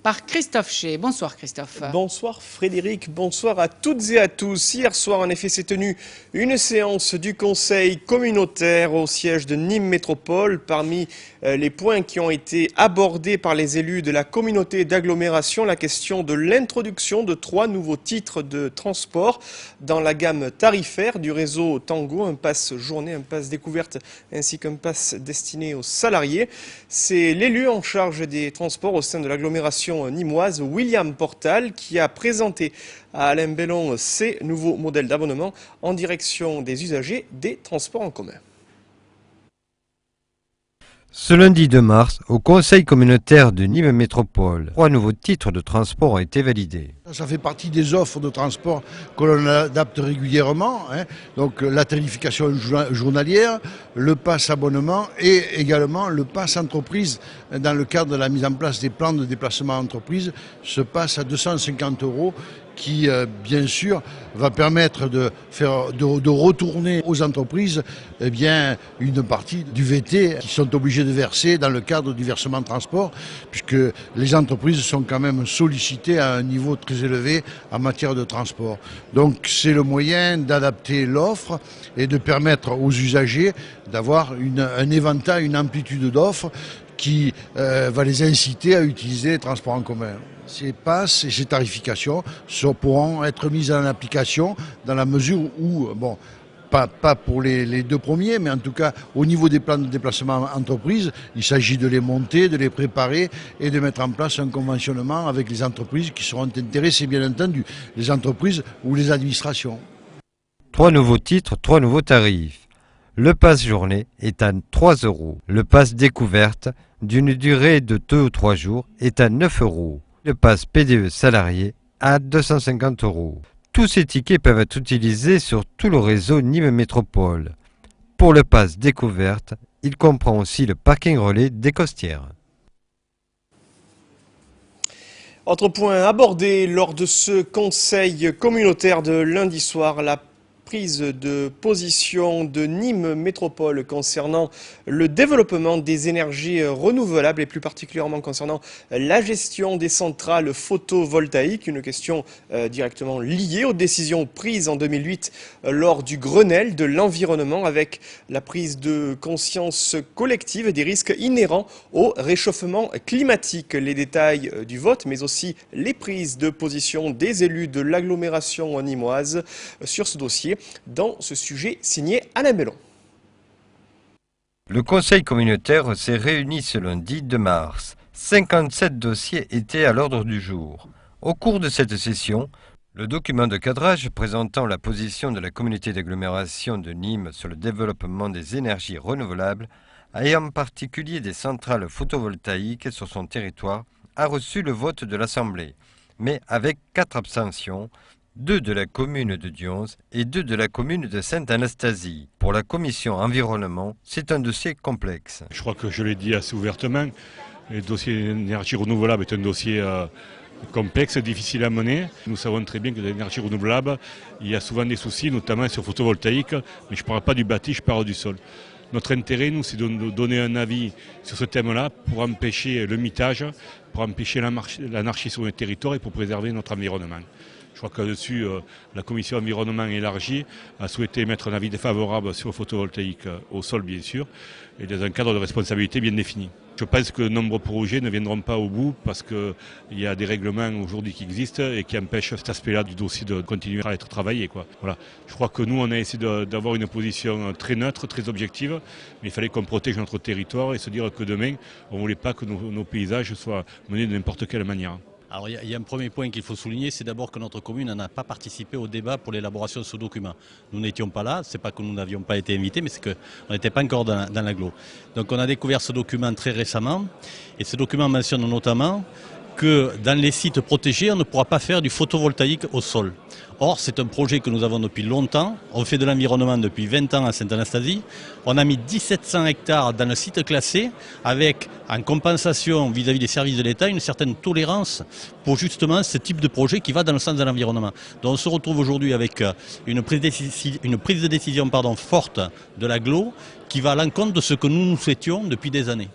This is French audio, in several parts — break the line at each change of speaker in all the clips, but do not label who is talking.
par Christophe Chez. Bonsoir Christophe.
Bonsoir Frédéric, bonsoir à toutes et à tous. Hier soir, en effet, s'est tenue une séance du Conseil communautaire au siège de Nîmes Métropole. Parmi les points qui ont été abordés par les élus de la communauté d'agglomération, la question de l'introduction de 3 nouveaux titres de transport dans la gamme tarifaire du réseau Tango, un pass journée, un pass découverte ainsi qu'un pass destiné aux salariés. C'est l'élu en charge des transports au sein de l'agglomération nîmoise, William Portal, qui a présenté à Alain Bellon ces nouveaux modèles d'abonnement en direction des usagers des transports en commun.
Ce lundi 2 mars, au Conseil communautaire de Nîmes Métropole, 3 nouveaux titres de transport ont été validés.
Ça fait partie des offres de transport que l'on adapte régulièrement, donc la tarification journalière, le pass abonnement et également le pass entreprise dans le cadre de la mise en place des plans de déplacement entreprise. Ce pass à 250 € qui, bien sûr, va permettre de retourner aux entreprises une partie du VT qu'ils sont obligés de verser dans le cadre du versement de transport, puisque les entreprises sont quand même sollicitées à un niveau très élevé en matière de transport. Donc c'est le moyen d'adapter l'offre et de permettre aux usagers d'avoir un éventail, une amplitude d'offres qui va les inciter à utiliser les transports en commun. Ces passes et ces tarifications pourront être mises en application dans la mesure où, pas pour les 2 premiers, mais en tout cas au niveau des plans de déplacement entreprise, il s'agit de les monter, de les préparer et de mettre en place un conventionnement avec les entreprises qui seront intéressées, bien entendu, les entreprises ou les administrations.
3 nouveaux titres, 3 nouveaux tarifs. Le pass journée est à 3 €. Le pass découverte, d'une durée de 2 ou 3 jours, est à 9 €. Le pass PDE salarié à 250 €. Tous ces tickets peuvent être utilisés sur tout le réseau Nîmes Métropole. Pour le pass découverte, il comprend aussi le parking relais des Costières.
Autre point abordé lors de ce conseil communautaire de lundi soir, la prise de position de Nîmes Métropole concernant le développement des énergies renouvelables et plus particulièrement concernant la gestion des centrales photovoltaïques, une question directement liée aux décisions prises en 2008 lors du Grenelle de l'environnement, avec la prise de conscience collective des risques inhérents au réchauffement climatique. Les détails du vote, mais aussi les prises de position des élus de l'agglomération nîmoise sur ce dossier, dans ce sujet signé Alain Bellon.
Le Conseil communautaire s'est réuni ce lundi 2 mars. 57 dossiers étaient à l'ordre du jour. Au cours de cette session, le document de cadrage présentant la position de la communauté d'agglomération de Nîmes sur le développement des énergies renouvelables, et en particulier des centrales photovoltaïques sur son territoire, a reçu le vote de l'Assemblée, mais avec 4 abstentions, 2 de la commune de Dionze et 2 de la commune de Sainte-Anastasie. Pour la commission environnement, c'est un dossier complexe.
Je crois que je l'ai dit assez ouvertement, le dossier énergie renouvelable est un dossier complexe, difficile à mener. Nous savons très bien que dans l'énergie renouvelable, il y a souvent des soucis, notamment sur photovoltaïque, mais je ne parle pas du bâti, je parle du sol. Notre intérêt, nous, c'est de donner un avis sur ce thème-là pour empêcher le mitage, pour empêcher l'anarchie sur le territoire et pour préserver notre environnement. Je crois que là-dessus, la commission environnement élargie a souhaité mettre un avis défavorable sur le photovoltaïque au sol, bien sûr, et dans un cadre de responsabilité bien défini. Je pense que de nombreux projets ne viendront pas au bout parce qu'il y a des règlements aujourd'hui qui existent et qui empêchent cet aspect-là du dossier de continuer à être travaillé, quoi. Voilà. Je crois que nous, on a essayé d'avoir une position très neutre, très objective, mais il fallait qu'on protège notre territoire et se dire que demain, on ne voulait pas que nos paysages soient menés de n'importe quelle manière.
Alors il y a un premier point qu'il faut souligner, c'est d'abord que notre commune n'a pas participé au débat pour l'élaboration de ce document. Nous n'étions pas là, c'est pas que nous n'avions pas été invités, mais c'est qu'on n'était pas encore dans l'agglo. Donc on a découvert ce document très récemment, et ce document mentionne notamment que dans les sites protégés, on ne pourra pas faire du photovoltaïque au sol. Or, c'est un projet que nous avons depuis longtemps. On fait de l'environnement depuis 20 ans à Sainte-Anastasie. On a mis 1700 hectares dans le site classé avec, en compensation vis-à-vis des services de l'État, une certaine tolérance pour justement ce type de projet qui va dans le sens de l'environnement. Donc on se retrouve aujourd'hui avec une prise de décision forte de l'agglo qui va à l'encontre de ce que nous souhaitions depuis des années.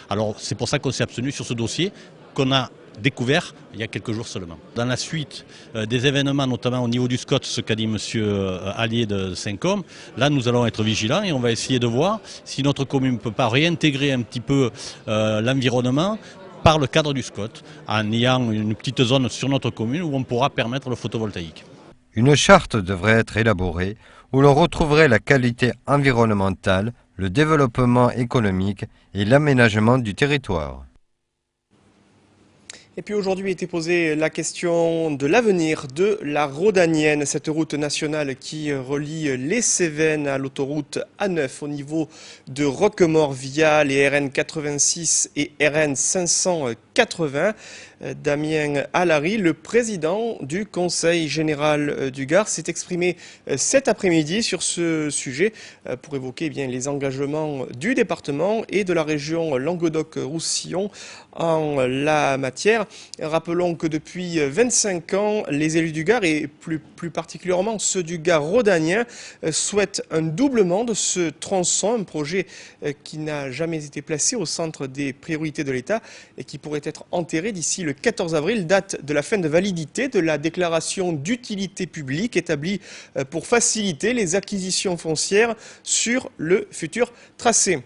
Alors c'est pour ça qu'on s'est abstenu sur ce dossier, qu'on a découvert il y a quelques jours seulement. Dans la suite des événements, notamment au niveau du SCOT, ce qu'a dit M. Allier de Saint-Côme, là nous allons être vigilants et on va essayer de voir si notre commune ne peut pas réintégrer un petit peu l'environnement par le cadre du SCOT, en ayant une petite zone sur notre commune où on pourra permettre le photovoltaïque.
Une charte devrait être élaborée où l'on retrouverait la qualité environnementale, le développement économique et l'aménagement du territoire.
Et puis aujourd'hui était posée la question de l'avenir de la Rhodanienne, cette route nationale qui relie les Cévennes à l'autoroute A9 au niveau de Roquemaure via les RN 86 et RN 580. Damien Allary, le président du Conseil général du Gard, s'est exprimé cet après-midi sur ce sujet pour évoquer les engagements du département et de la région Languedoc-Roussillon en la matière. Rappelons que depuis 25 ans, les élus du Gard et plus particulièrement ceux du Gard rhodanien souhaitent un doublement de ce tronçon, un projet qui n'a jamais été placé au centre des priorités de l'État et qui pourrait être enterré d'ici le 14 avril, date de la fin de validité de la déclaration d'utilité publique établie pour faciliter les acquisitions foncières sur le futur tracé.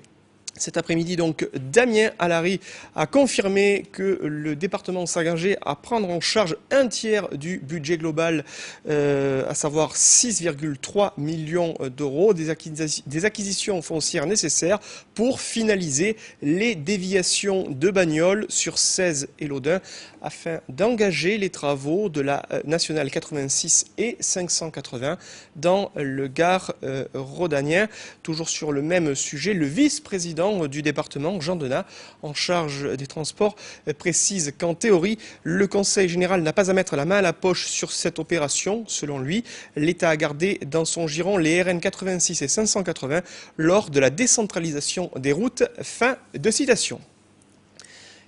Cet après-midi, donc, Damien Allary a confirmé que le département s'engageait à prendre en charge un tiers du budget global, à savoir 6,3 millions d'euros, des acquisitions foncières nécessaires pour finaliser les déviations de Bagnoles sur 16 et Laudun, afin d'engager les travaux de la nationale 86 et 580 dans le Gard rhodanien. Toujours sur le même sujet, le vice-président du département, Jean Denat, en charge des transports, précise qu'en théorie, le Conseil général n'a pas à mettre la main à la poche sur cette opération. Selon lui, l'État a gardé dans son giron les RN 86 et 580 lors de la décentralisation des routes. Fin de citation.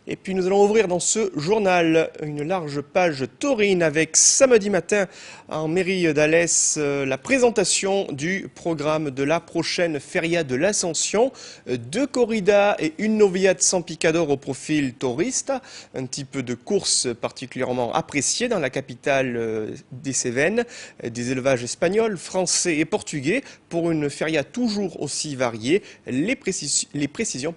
Et puis nous allons ouvrir dans ce journal une large page taurine avec samedi matin en mairie d'Alès la présentation du programme de la prochaine Feria de l'Ascension. 2 corridas et une noviade sans picador au profil touriste. Un type de course particulièrement apprécié dans la capitale des Cévennes. Des élevages espagnols, français et portugais pour une feria toujours aussi variée. Les précisions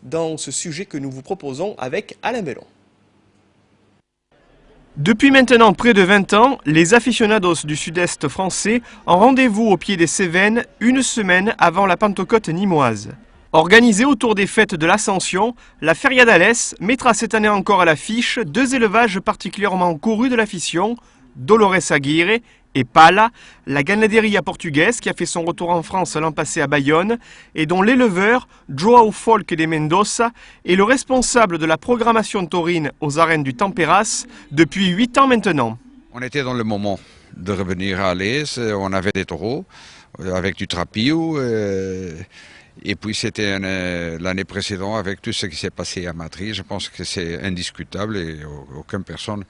dans ce sujet que nous vous proposons avec Alain Bellon. Depuis maintenant près de 20 ans, les aficionados du sud-est français ont rendez-vous au pied des Cévennes une semaine avant la Pentecôte nimoise. Organisée autour des fêtes de l'Ascension, la Feria d'Alès mettra cette année encore à l'affiche 2 élevages particulièrement courus de l'afition, Dolores Aguirre et Pala, la ganaderia portugaise qui a fait son retour en France l'an passé à Bayonne et dont l'éleveur, Joao Folk de Mendoza, est le responsable de la programmation taurine aux arènes du Temperas depuis 8 ans maintenant.
On était dans le moment de revenir à Alès, on avait des taureaux avec du trapillo. Et puis c'était l'année précédente avec tout ce qui s'est passé à Madrid. Je pense que c'est indiscutable et aucune personne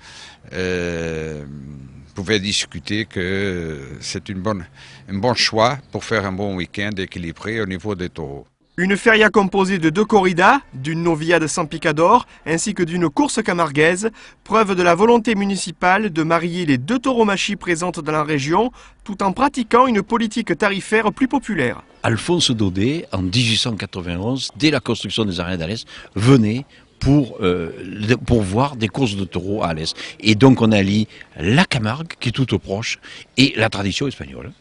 pouvait discuter que c'est un bon choix pour faire un bon week-end équilibré au niveau des taureaux.
Une feria composée de 2 corridas, d'une noviade sans picador ainsi que d'une course camarguaise, preuve de la volonté municipale de marier les 2 tauromachie présentes dans la région tout en pratiquant une politique tarifaire plus populaire.
Alphonse Daudet, en 1891, dès la construction des arènes d'Alès, venait pour voir des courses de taureaux à Alès. Et donc on allie la Camargue, qui est toute proche, et la tradition espagnole.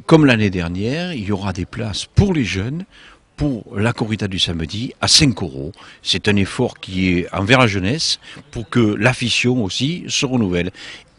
Comme l'année dernière, il y aura des places pour les jeunes, pour la corrida du samedi à 5 €. C'est un effort qui est envers la jeunesse pour que l'afition aussi se renouvelle.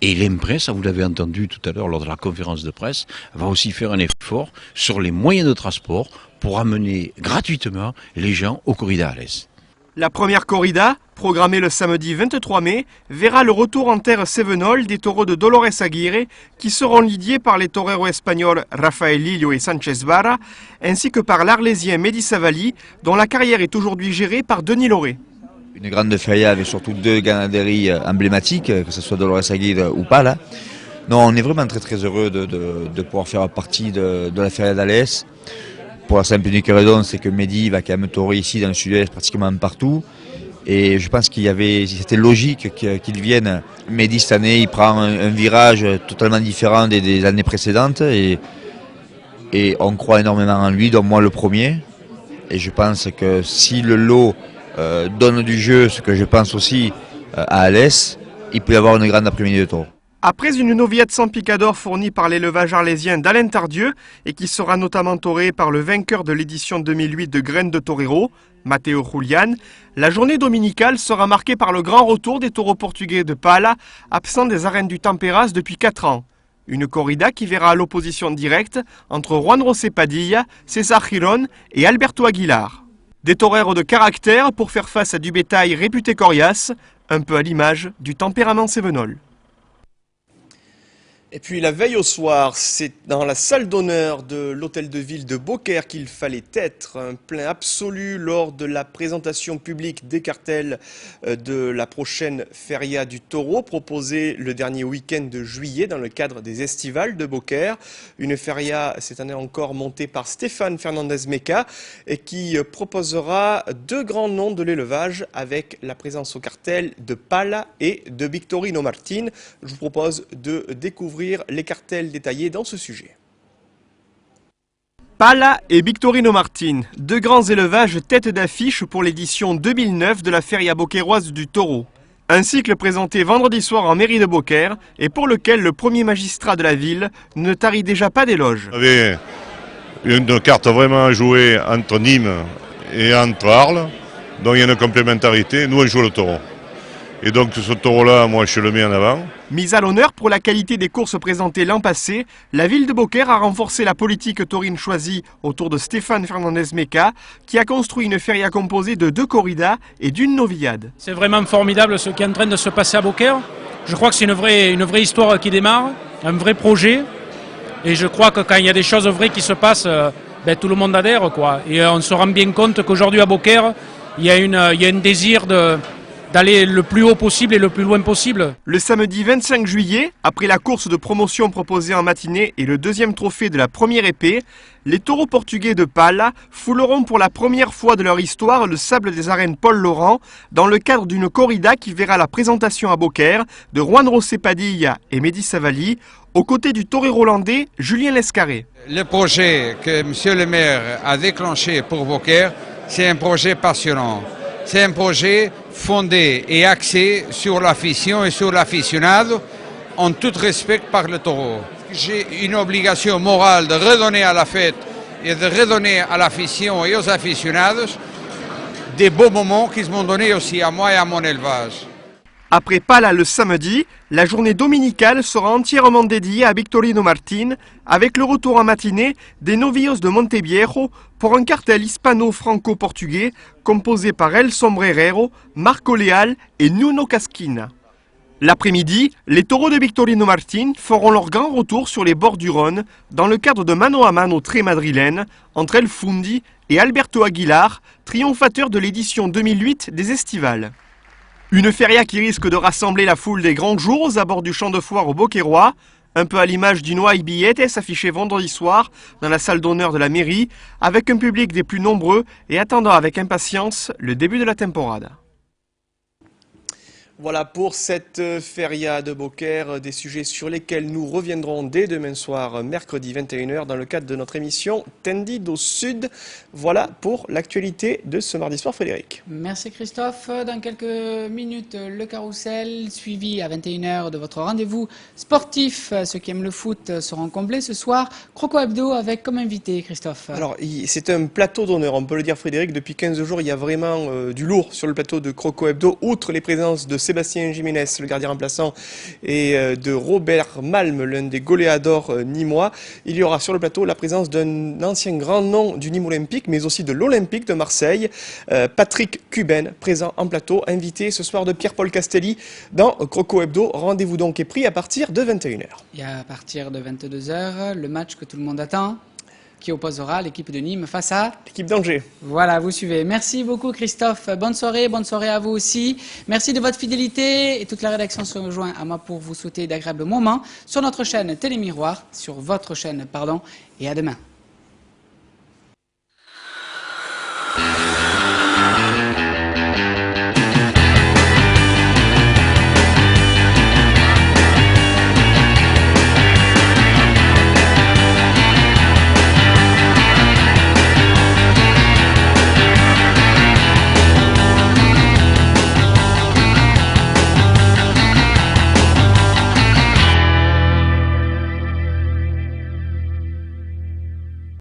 Et l'Empresse, vous l'avez entendu tout à l'heure lors de la conférence de presse, va aussi faire un effort sur les moyens de transport pour amener gratuitement les gens aux corridas à Alès.
La première corrida, programmée le samedi 23 mai, verra le retour en terre cévenole des taureaux de Dolores Aguirre qui seront lidiés par les toreros espagnols Rafael Lillo et Sanchez Vara, ainsi que par l'Arlésien Mehdi Savali, dont la carrière est aujourd'hui gérée par Denis Lauré.
Une grande feria avec surtout 2 ganaderies emblématiques, que ce soit Dolores Aguirre ou Pala. Non, on est vraiment très heureux de pouvoir faire partie de la feria d'Alès. Pour la simple unique raison, c'est que Mehdi va quand même torer ici dans le sud-est pratiquement partout. Et je pense c'était logique qu'il vienne. Mehdi cette année, il prend un virage totalement différent des années précédentes et on croit énormément en lui, dont moi le premier. Et je pense que si le lot donne du jeu, ce que je pense aussi à Alès, il peut y avoir une grande après-midi de taureau.
Après une novillette sans picador fournie par l'élevage arlésien d'Alain Tardieu et qui sera notamment torée par le vainqueur de l'édition 2008 de Graines de Torero, Matteo Julian, la journée dominicale sera marquée par le grand retour des taureaux portugais de Pala, absents des arènes du Temperas depuis 4 ans. Une corrida qui verra l'opposition directe entre Juan José Padilla, César Girón et Alberto Aguilar. Des toreros de caractère pour faire face à du bétail réputé coriace, un peu à l'image du tempérament cévenol. Et puis la veille au soir, c'est dans la salle d'honneur de l'hôtel de ville de Beaucaire qu'il fallait être. Un plein absolu lors de la présentation publique des cartels de la prochaine Feria du Taureau, proposée le dernier week-end de juillet dans le cadre des estivales de Beaucaire. Une feria cette année encore montée par Stéphane Fernandez-Meca et qui proposera 2 grands noms de l'élevage avec la présence au cartel de Pala et de Victorino Martin. Je vous propose de découvrir les cartels détaillés dans ce sujet. Pala et Victorino Martin, 2 grands élevages tête d'affiche pour l'édition 2009 de la Feria beaucairoise du Taureau. Un cycle présenté vendredi soir en mairie de Beaucaire et pour lequel le premier magistrat de la ville ne tarit déjà pas d'éloges.
Il y avait une carte vraiment à jouer entre Nîmes et entre Arles, donc il y a une complémentarité. Nous on joue le taureau. Et donc ce taureau-là, moi je le mets en avant.
Mise à l'honneur pour la qualité des courses présentées l'an passé, la ville de Beaucaire a renforcé la politique taurine choisie autour de Stéphane Fernandez-Meca, qui a construit une feria composée de 2 corridas et d'une novillade.
C'est vraiment formidable ce qui est en train de se passer à Beaucaire. Je crois que c'est une vraie histoire qui démarre, un vrai projet. Et je crois que quand il y a des choses vraies qui se passent, tout le monde adhère, quoi. Et on se rend bien compte qu'aujourd'hui à Beaucaire, il y a un désir d'aller le plus haut possible et le plus loin possible.
Le samedi 25 juillet, après la course de promotion proposée en matinée et le 2e trophée de la première épée, les taureaux portugais de Pala fouleront pour la première fois de leur histoire le sable des arènes Paul Laurent dans le cadre d'une corrida qui verra la présentation à Beaucaire de Juan José Padilla et Mehdi Savali, aux côtés du torero hollandais Julien Lescarré.
Le projet que M. le maire a déclenché pour Beaucaire, c'est un projet passionnant. C'est un projet fondé et axé sur l'afición et sur l'aficionado, en tout respect par le taureau. J'ai une obligation morale de redonner à la fête et de redonner à l'afición et aux aficionados des beaux moments qu'ils m'ont donnés aussi à moi et à mon élevage.
Après Pala le samedi, la journée dominicale sera entièrement dédiée à Victorino Martin, avec le retour en matinée des novillos de Monteviejo pour un cartel hispano-franco-portugais composé par El Sombrerero, Marco Leal et Nuno Casquina. L'après-midi, les taureaux de Victorino Martin feront leur grand retour sur les bords du Rhône dans le cadre de mano à mano très madrilène entre El Fundi et Alberto Aguilar, triomphateur de l'édition 2008 des Estivales. Une feria qui risque de rassembler la foule des grands jours aux abords du champ de foire au Beaucairois, un peu à l'image du Noailles Billetes affiché vendredi soir dans la salle d'honneur de la mairie, avec un public des plus nombreux et attendant avec impatience le début de la temporada. Voilà pour cette feria de Beaucaire, des sujets sur lesquels nous reviendrons dès demain soir, mercredi 21h, dans le cadre de notre émission Tendido Sud. Voilà pour l'actualité de ce mardi soir, Frédéric.
Merci Christophe. Dans quelques minutes, le carrousel, suivi à 21h de votre rendez-vous sportif. Ceux qui aiment le foot seront comblés ce soir. Croco Hebdo avec comme invité, Christophe.
Alors, c'est un plateau d'honneur, on peut le dire, Frédéric. Depuis 15 jours, il y a vraiment du lourd sur le plateau de Croco Hebdo, outre les présences de Sébastien Jiménez, le gardien remplaçant, et de Robert Malm, l'un des goléadors nîmois. Il y aura sur le plateau la présence d'un ancien grand nom du Nîmes olympique, mais aussi de l'Olympique de Marseille, Patrick Cuben, présent en plateau, invité ce soir de Pierre-Paul Castelli dans Croco Hebdo. Rendez-vous donc est pris à partir de 21h.
Et à partir de 22h, le match que tout le monde attend, qui opposera l'équipe de Nîmes face à
l'équipe d'Angers.
Voilà, vous suivez. Merci beaucoup Christophe. Bonne soirée à vous aussi. Merci de votre fidélité et toute la rédaction se rejoint à moi pour vous souhaiter d'agréables moments sur notre chaîne Télémiroir, sur votre chaîne, pardon, et à demain.